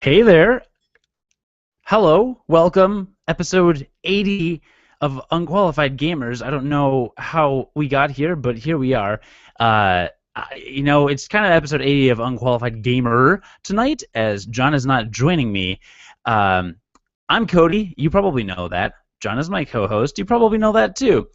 Hey there. Hello. Welcome. Episode 80 of Unqualified Gamers. I don't know how we got here, but here we are. It's kind of episode 80 of Unqualified Gamer tonight, as John is not joining me. Um, I'm Cody. You probably know that. John is my co-host. You probably know that too.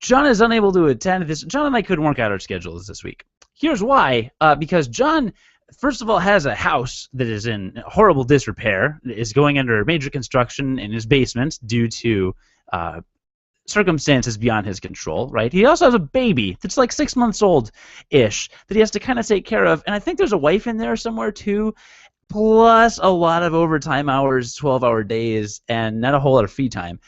John is unable to attend this. John and I couldn't work out our schedules this week. Here's why. Because John, first of all, has a house that is in horrible disrepair, is going under major construction in his basement due to circumstances beyond his control, right? He also has a baby that's like 6 months old-ish that he has to kind of take care of, and I think there's a wife in there somewhere too, plus a lot of overtime hours, 12-hour days, and not a whole lot of free time.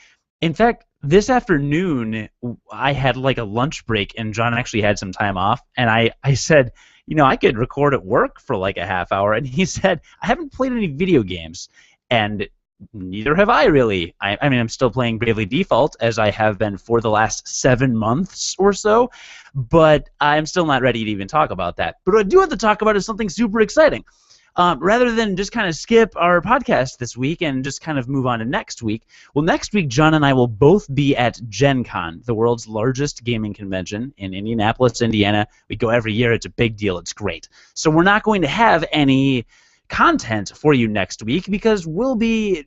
In fact, this afternoon, I had like a lunch break, and John actually had some time off, and I said, I could record at work for like a half hour, and he said, I haven't played any video games, and neither have I really. I mean, I'm still playing Bravely Default, as I have been for the last 7 months or so, but I'm still not ready to even talk about that. But what I do have to talk about is something super exciting. Rather than just kind of skip our podcast this week and just kind of move on to next week, well, next week, John and I will both be at Gen Con, the world's largest gaming convention in Indianapolis, Indiana. We go every year. It's a big deal. It's great. So we're not going to have any content for you next week because we'll be,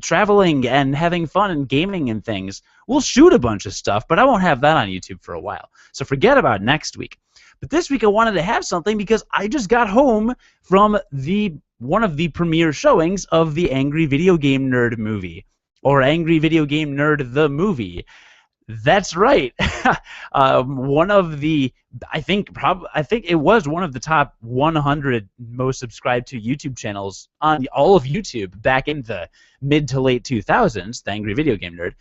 traveling and having fun and gaming and things. We'll shoot a bunch of stuff, but I won't have that on YouTube for a while. So forget about next week. But this week I wanted to have something because I just got home from one of the premiere showings of the Angry Video Game Nerd movie, or Angry Video Game Nerd the movie. That's right. One of the, I think it was one of the top 100 most subscribed to YouTube channels on all of YouTube back in the mid to late 2000s, the Angry Video Game Nerd.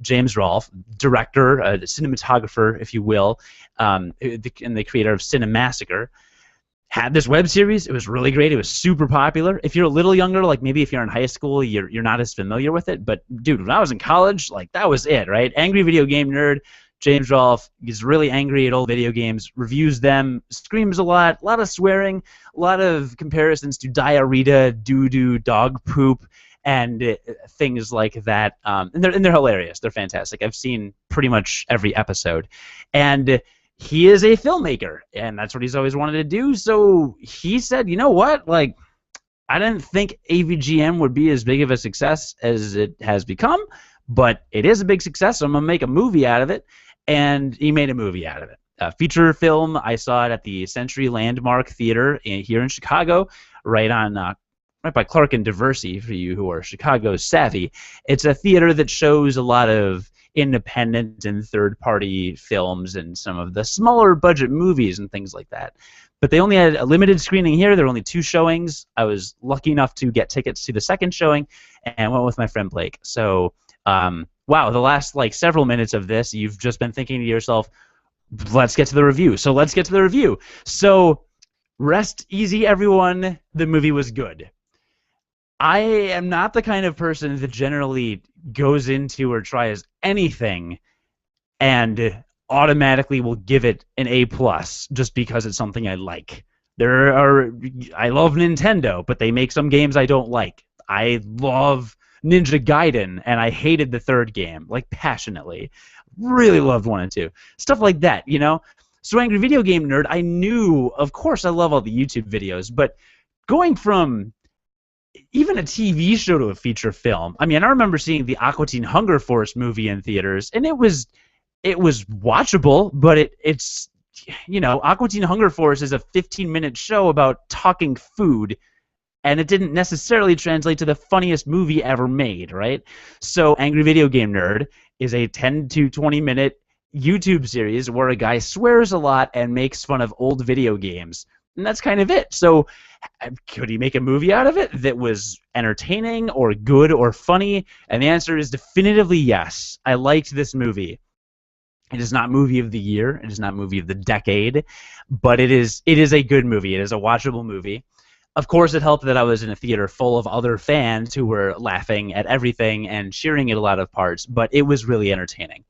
James Rolfe, director, cinematographer, if you will, and the creator of Cinemassacre, had this web series. It was really great. It was super popular. If you're a little younger, like maybe if you're in high school, you're not as familiar with it. But dude, when I was in college, like that was it, right? Angry Video Game Nerd. James Rolfe is really angry at old video games, reviews them, screams a lot of swearing, a lot of comparisons to diarrhea, doo-doo, dog poop, and things like that. And they're hilarious. They're fantastic. I've seen pretty much every episode. And he is a filmmaker, and that's what he's always wanted to do. So he said, you know what? Like, I didn't think AVGN would be as big of a success as it has become, but it is a big success, so I'm going to make a movie out of it. And he made a movie out of it. A feature film. I saw it at the Century Landmark Theater here in Chicago, right by Clark and Diversey, for you who are Chicago savvy. It's a theater that shows a lot of independent and third-party films and some of the smaller budget movies and things like that. But they only had a limited screening here. There were only 2 showings. I was lucky enough to get tickets to the second showing and went with my friend Blake. So, wow, the last several minutes of this, you've just been thinking to yourself, let's get to the review. So let's get to the review. So rest easy, everyone. The movie was good. I am not the kind of person that generally goes into or tries anything and automatically will give it an A+ just because it's something I like. I love Nintendo, but they make some games I don't like. I love Ninja Gaiden, and I hated the 3rd game, like passionately. Really loved 1 and 2. Stuff like that, you know? So Angry Video Game Nerd, I knew, of course I love all the YouTube videos, but going from even a TV show to a feature film. I mean, I remember seeing the Aqua Teen Hunger Force movie in theaters, and it was watchable, but it's Aqua Teen Hunger Force is a 15-minute show about talking food, and it didn't necessarily translate to the funniest movie ever made, right? So Angry Video Game Nerd is a 10 to 20-minute YouTube series where a guy swears a lot and makes fun of old video games. And that's kind of it. So could he make a movie out of it that was entertaining or good or funny? And the answer is definitively yes. I liked this movie. It is not movie of the year. It is not movie of the decade. But it is a good movie. It is a watchable movie. Of course, it helped that I was in a theater full of other fans who were laughing at everything and cheering at a lot of parts. But it was really entertaining.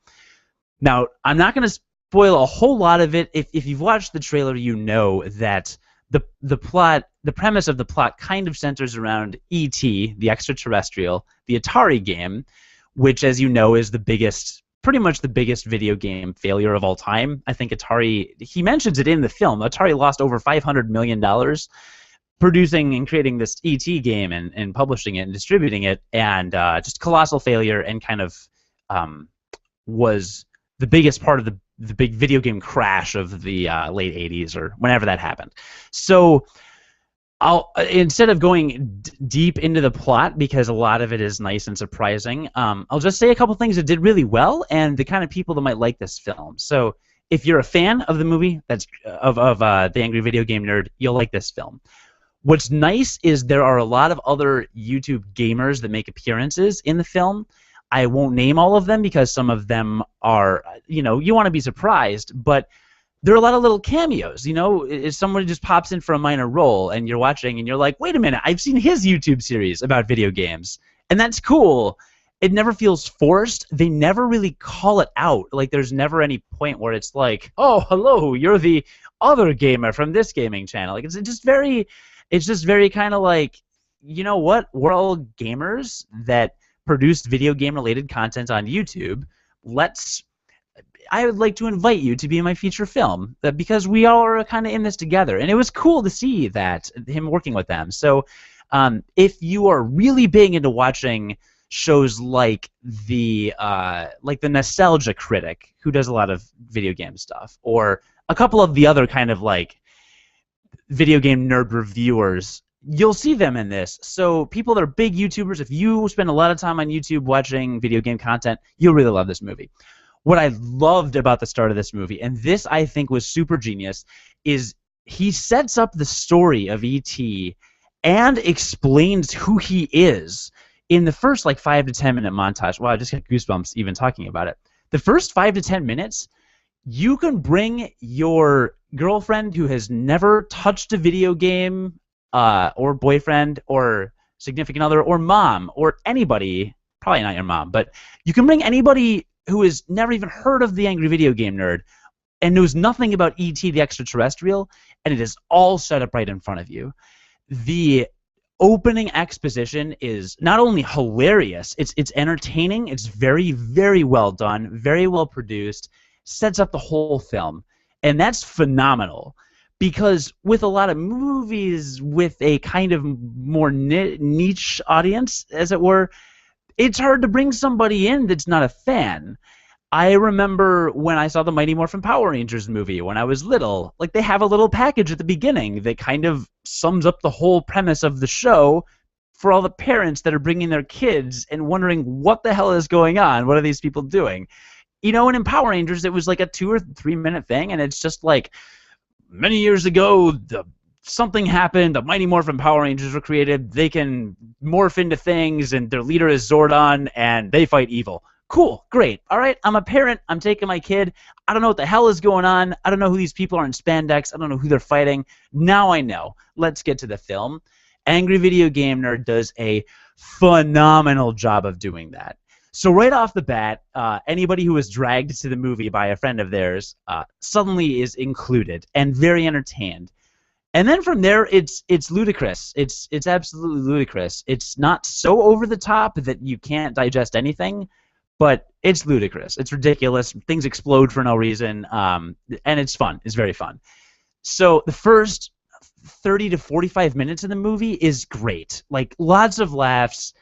Now, I'm not going to spoil a whole lot of it. If you've watched the trailer, you know that the premise of the plot kind of centers around E.T., the extraterrestrial, the Atari game, which, as you know, is pretty much the biggest video game failure of all time. I think Atari, he mentions it in the film, Atari lost over $500 million producing and creating this E.T. game and publishing it and distributing it, and just colossal failure, and kind of was the biggest part of the big video game crash of the late 80s or whenever that happened. So instead of going deep into the plot, because a lot of it is nice and surprising, I'll just say a couple things that did really well and the kind of people that might like this film. So if you're a fan of the movie, of The Angry Video Game Nerd, you'll like this film. What's nice is there are a lot of other YouTube gamers that make appearances in the film. I won't name all of them because some of them are, you want to be surprised, but there are a lot of little cameos. If somebody just pops in for a minor role and you're watching and you're like, wait a minute, I've seen his YouTube series about video games, and that's cool. It never feels forced. They never really call it out. Like, there's never any point where it's like, oh, hello, you're the other gamer from this gaming channel. Like, it's just very kind of like, you know what? We're all gamers that produced video game related content on YouTube. I would like to invite you to be in my feature film, because we all are kind of in this together, and it was cool to see that, him working with them. So if you are really big into watching shows like the Nostalgia Critic, who does a lot of video game stuff, or a couple of the other kind of like video game nerd reviewers, you'll see them in this. So people that are big YouTubers, if you spend a lot of time on YouTube watching video game content, you'll really love this movie. What I loved about the start of this movie, and this I think was super genius, is he sets up the story of E.T. and explains who he is in the first 5 to 10 minute montage. Wow, I just got goosebumps even talking about it. The first 5 to 10 minutes, you can bring your girlfriend who has never touched a video game, or boyfriend, or significant other, or mom, or anybody, probably not your mom, but you can bring anybody who has never even heard of the Angry Video Game Nerd and knows nothing about E.T. the Extraterrestrial, and it is all set up right in front of you. The opening exposition is not only hilarious, it's entertaining, it's very, very well done, very well produced, sets up the whole film, and that's phenomenal. Because with a lot of movies with a kind of more niche audience, as it were, it's hard to bring somebody in that's not a fan. I remember when I saw the Mighty Morphin Power Rangers movie when I was little, they have a little package at the beginning that kind of sums up the whole premise of the show for all the parents that are bringing their kids and wondering what the hell is going on, what are these people doing? And in Power Rangers it was like a 2 or 3 minute thing, and it's just like, many years ago, something happened, the Mighty Morphin Power Rangers were created, they can morph into things, and their leader is Zordon, and they fight evil. Cool, great. All right, I'm a parent, I'm taking my kid, I don't know what the hell is going on, I don't know who these people are in spandex, I don't know who they're fighting. Now I know. Let's get to the film. Angry Video Game Nerd does a phenomenal job of doing that. So right off the bat, anybody who was dragged to the movie by a friend of theirs suddenly is included and very entertained. And then from there, it's ludicrous. It's absolutely ludicrous. It's not so over the top that you can't digest anything, but it's ludicrous. It's ridiculous. Things explode for no reason, and it's fun. It's very fun. So the first 30 to 45 minutes of the movie is great. Lots of laughs.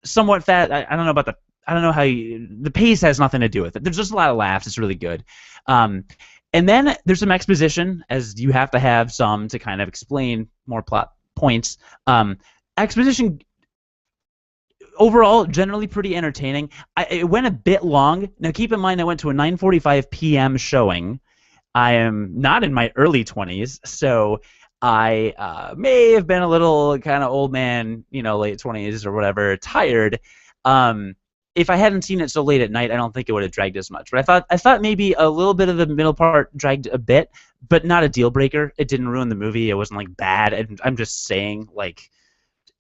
Somewhat fat. I don't know about I don't know how the pace has nothing to do with it. There's just a lot of laughs. It's really good. And then there's some exposition, as you have to have some to kind of explain more plot points. Exposition overall generally pretty entertaining. It went a bit long. Now keep in mind I went to a 9:45 p.m. showing. I am not in my early 20s, so I may have been a little kind of old man, late 20s or whatever, tired. If I hadn't seen it so late at night, I don't think it would have dragged as much. But I thought maybe a little bit of the middle part dragged a bit, but not a deal breaker. It didn't ruin the movie. It wasn't bad. I'm just saying,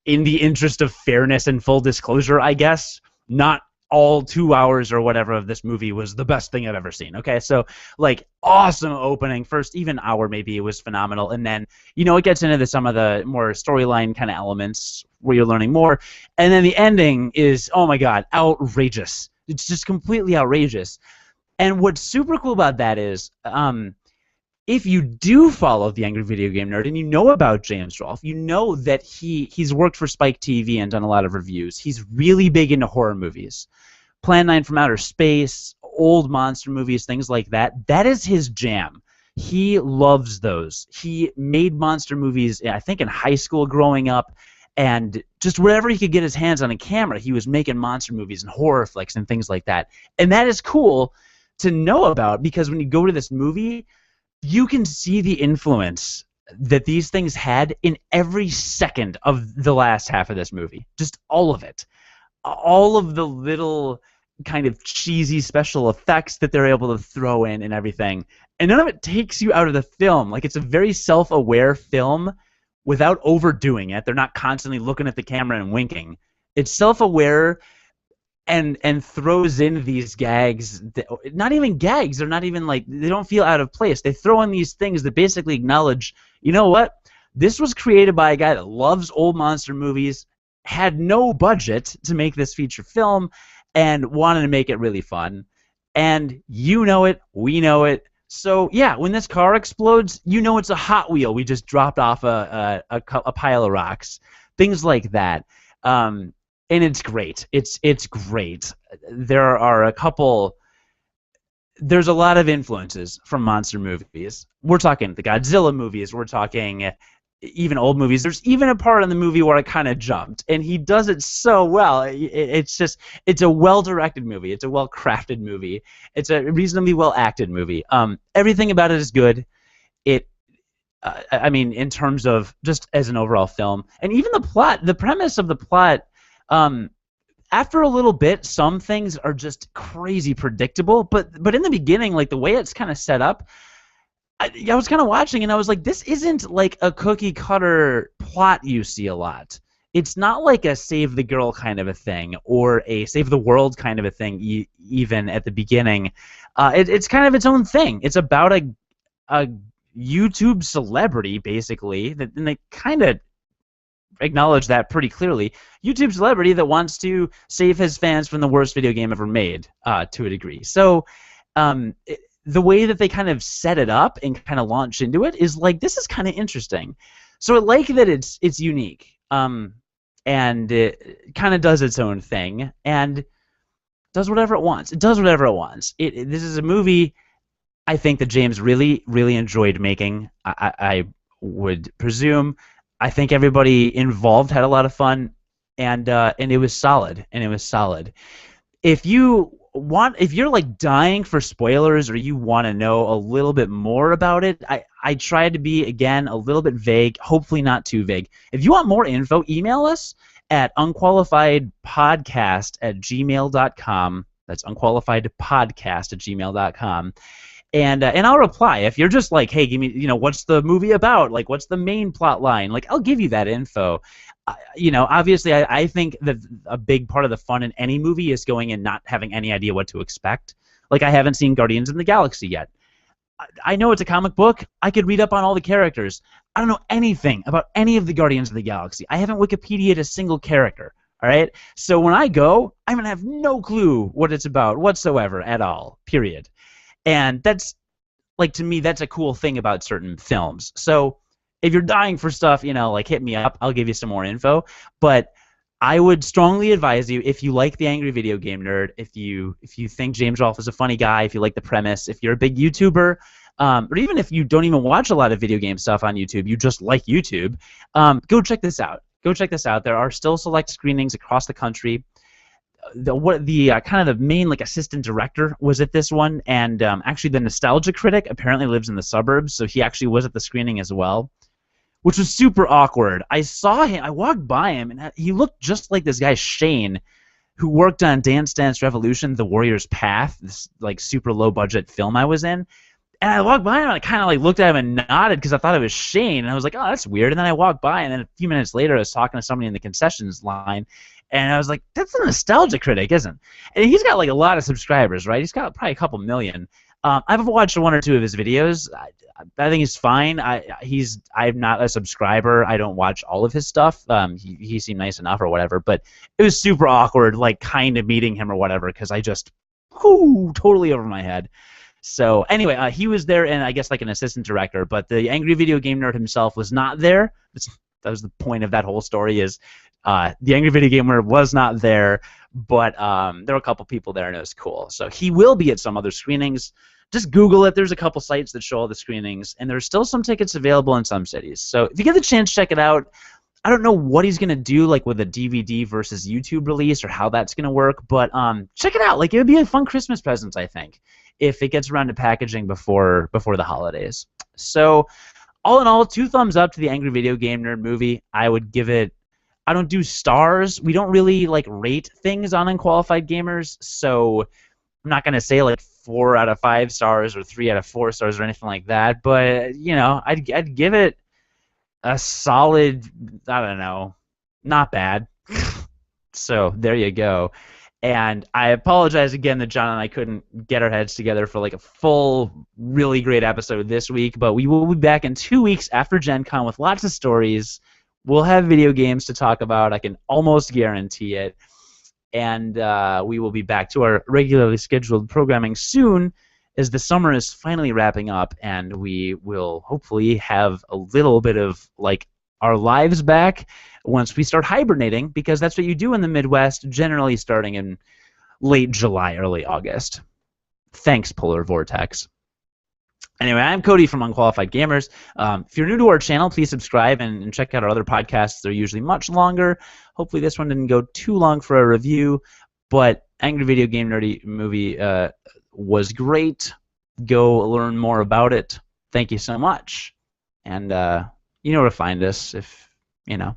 in the interest of fairness and full disclosure, I guess, not all 2 hours or whatever of this movie was the best thing I've ever seen. Okay, so like awesome opening, first even hour maybe it was phenomenal, and then it gets into some of the more storyline kind of elements where you're learning more, and then the ending is, oh my god, outrageous. It's just completely outrageous. And what's super cool about that is, if you do follow The Angry Video Game Nerd and you know about James Rolfe, you know that he's worked for Spike TV and done a lot of reviews. He's really big into horror movies. Plan 9 from Outer Space, old monster movies, things like that. That is his jam. He loves those. He made monster movies, I think, in high school growing up, and just wherever he could get his hands on a camera, he was making monster movies and horror flicks and things like that. And that is cool to know about, because when you go to this movie, you can see the influence that these things had in every second of the last half of this movie. Just all of it. All of the little kind of cheesy special effects that they're able to throw in and everything. And none of it takes you out of the film. Like, it's a very self-aware film without overdoing it. They're not constantly looking at the camera and winking. It's self-aware and throws in these gags not even gags, they're not even like, they don't feel out of place. They throw in these things that basically acknowledge, you know what, this was created by a guy that loves old monster movies, had no budget to make this feature film, and wanted to make it really fun. And you know it, we know it. So yeah, when this car explodes, you know it's a Hot Wheel we just dropped off a pile of rocks, things like that. And it's great. It's great. There are a couple. There's a lot of influences from monster movies. We're talking the Godzilla movies. We're talking even old movies. There's even a part in the movie where I kind of jumped, and he does it so well. It's a well-directed movie. It's a well-crafted movie. It's a reasonably well-acted movie. Everything about it is good. I mean, in terms of just as an overall film, and even the plot, the premise of the plot. After a little bit, some things are just crazy predictable, but in the beginning, like the way it's kind of set up, I was kind of watching and I was like, this isn't like a cookie cutter plot you see a lot. It's not like a save the girl kind of a thing or a save the world kind of a thing. Even at the beginning, it's kind of its own thing. It's about a YouTube celebrity basically, and they kind of acknowledge that pretty clearly. YouTube celebrity that wants to save his fans from the worst video game ever made, to a degree. So the way that they kind of set it up and kind of launch into it is like, this is kind of interesting. So I like that it's unique, and it kind of does its own thing and does whatever it wants. It does whatever it wants. This is a movie I think that James really, really enjoyed making. I would presume. I think everybody involved had a lot of fun, and it was solid. If you're like dying for spoilers or you want to know a little bit more about it, I tried to be, again, a little bit vague, hopefully not too vague. If you want more info, email us at unqualifiedpodcast@gmail.com. That's unqualifiedpodcast@gmail.com. And I'll reply. If you're just like, hey, give me, what's the movie about? Like, what's the main plot line? Like, I'll give you that info. Obviously, I think that a big part of the fun in any movie is going and not having any idea what to expect. Like, I haven't seen Guardians of the Galaxy yet. I know it's a comic book. I could read up on all the characters. I don't know anything about any of the Guardians of the Galaxy. I haven't Wikipedia'd a single character. All right? So when I go, I'm going to have no clue what it's about whatsoever at all, period. And that's, like, to me, that's a cool thing about certain films. So if you're dying for stuff, like, hit me up. I'll give you some more info. But I would strongly advise you, if you like The Angry Video Game Nerd, if you think James Rolfe is a funny guy, if you like the premise, if you're a big YouTuber, or even if you don't even watch a lot of video game stuff on YouTube, you just like YouTube, go check this out. Go check this out. There are still select screenings across the country. The kind of the main assistant director was at this one, and actually the nostalgia critic apparently lives in the suburbs, so he actually was at the screening as well, which was super awkward. I saw him, I walked by him, and he looked just like this guy Shane, who worked on Dance Dance Revolution: The Warrior's Path, this super low budget film I was in, And I walked by him and I kind of like looked at him and nodded because I thought it was Shane. And I was like, oh, that's weird. And then I walked by, and then a few minutes later, I was talking to somebody in the concessions line, and I was like, that's a Nostalgia Critic, isn't it? And he's got like a lot of subscribers, right? He's got probably a couple million. I've watched one or two of his videos. I think he's fine. I'm not a subscriber. I don't watch all of his stuff. He seemed nice enough or whatever, but it was super awkward, like kind of meeting him or whatever, because I just, totally over my head. So anyway, he was there, and I guess like an assistant director, but the Angry Video Game Nerd himself was not there. That was the point of that whole story. Is the Angry Video Game Nerd was not there, but there were a couple people there, and it was cool. So he will be at some other screenings. Just Google it. There's a couple sites that show all the screenings, and there's still some tickets available in some cities. So if you get the chance, check it out. I don't know what he's gonna do, like with a DVD versus YouTube release, or how that's gonna work, but check it out. Like, it would be a fun Christmas present, I think, if it gets around to packaging before the holidays. So, all in all, 2 thumbs up to the Angry Video Game Nerd movie. I would give it. I don't do stars. We don't really like rate things on Unqualified Gamers, so I'm not gonna say like 4 out of 5 stars or 3 out of 4 stars or anything like that. But you know, I'd give it a solid, I don't know, not bad. So there you go. And I apologize again that John and I couldn't get our heads together for like a full, really great episode this week, but we will be back in 2 weeks after Gen Con with lots of stories. We'll have video games to talk about. I can almost guarantee it. And we will be back to our regularly scheduled programming soon, as the summer is finally wrapping up, and we will hopefully have a little bit of like our lives back once we start hibernating, because that's what you do in the Midwest, generally starting in late July, early August. Thanks, Polar Vortex. Anyway, I'm Cody from Unqualified Gamers. If you're new to our channel, please subscribe and check out our other podcasts. They're usually much longer. Hopefully this one didn't go too long for a review, but Angry Video Game Nerdy movie was great. Go learn more about it. Thank you so much. And you know where to find us if, you know,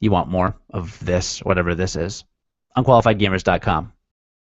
you want more of this, whatever this is. Unqualifiedgamers.com.